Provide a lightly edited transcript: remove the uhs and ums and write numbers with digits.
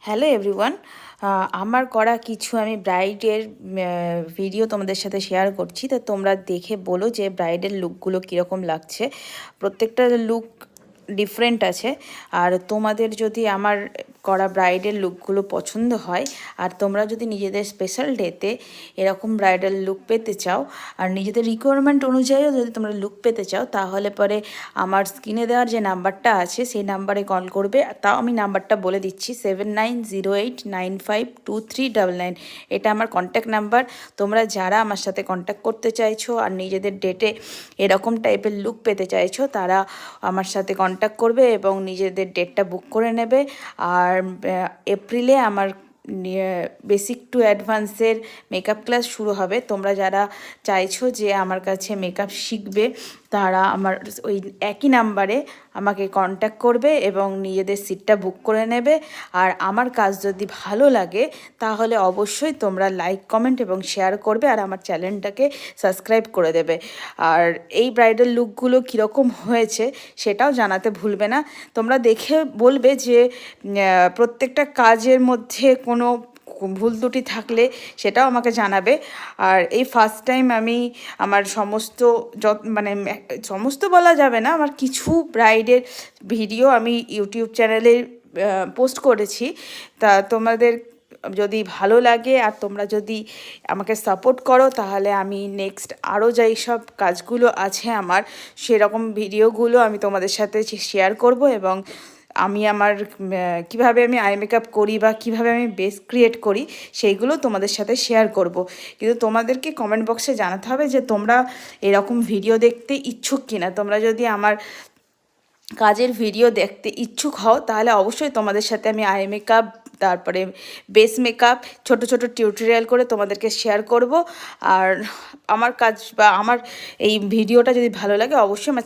Hello everyone, আমার করা কিছু আমি ব্রাইডের ভিডিও তোমাদের সাথে শেয়ার করছি। তো তোমরা দেখে বলো যে ব্রাইডের লুকগুলো কীরকম লাগছে। প্রত্যেকটা লুক ডিফারেন্ট আছে। আর তোমাদের যদি আমার করা ব্রাইডের লুকগুলো পছন্দ হয় আর তোমরা যদি নিজেদের স্পেশাল ডেতে এরকম ব্রাইডাল লুক পেতে চাও আর নিজেদের রিকোয়ারমেন্ট অনুযায়ীও যদি তোমরা লুক পেতে চাও, তাহলে পরে আমার স্ক্রিনে দেওয়ার যে নাম্বারটা আছে সেই নাম্বারে কল করবে। তাও আমি নাম্বারটা বলে দিচ্ছি, 7908952399। এটা আমার কন্ট্যাক্ট নাম্বার। তোমরা যারা আমার সাথে কন্ট্যাক্ট করতে চাইছো আর নিজেদের ডেটে এরকম টাইপের লুক পেতে চাইছো, তারা আমার সাথে কন্ট্যাক্ট করবে এবং নিজেদের ডেটটা বুক করে নেবে। আর এপ্রিলে আমার বেসিক টু অ্যাডভান্সের মেকআপ ক্লাস শুরু হবে। তোমরা যারা চাইছো যে আমার কাছে মেকআপ শিখবে, তারা আমার ওই একই নাম্বারে আমাকে কন্ট্যাক্ট করবে এবং নিজেদের সিটটা বুক করে নেবে। আর আমার কাজ যদি ভালো লাগে তাহলে অবশ্যই তোমরা লাইক, কমেন্ট এবং শেয়ার করবে আর আমার চ্যানেলটাকে সাবস্ক্রাইব করে দেবে। আর এই ব্রাইডাল লুকগুলো কীরকম হয়েছে সেটাও জানাতে ভুলবে না। তোমরা দেখে বলবে যে প্রত্যেকটা কাজের মধ্যে কোনো ভুল ত্রুটি থাকলে সেটাও আমাকে জানাবে। আর এই ফার্স্ট টাইম আমি আমার সমস্ত বলা যাবে না, আমার কিছু ব্রাইডের ভিডিও আমি ইউটিউব চ্যানেলে পোস্ট করেছি। তা তোমাদের যদি ভালো লাগে আর তোমরা যদি আমাকে সাপোর্ট করো, তাহলে আমি নেক্সট আরও যেই সব কাজগুলো আছে আমার, সেরকম ভিডিওগুলো আমি তোমাদের সাথে শেয়ার করব। এবং আমি আমার কিভাবে আমি আই মেকআপ করি বা কিভাবে আমি বেস ক্রিয়েট করি সেইগুলো তোমাদের সাথে শেয়ার করব। কিন্তু তোমাদেরকে কমেন্ট বক্সে জানাতে হবে যে তোমরা এরকম ভিডিও দেখতে ইচ্ছুক কিনা। তোমরা যদি আমার কাজের ভিডিও দেখতে ইচ্ছুক হও, তাহলে অবশ্যই তোমাদের সাথে আমি আই মেকআপ, তারপরে বেস মেকআপ ছোট ছোট টিউটোরিয়াল করে তোমাদেরকে শেয়ার করব। আর আমার কাজ বা আমার এই ভিডিওটা যদি ভালো লাগে, অবশ্যই আমার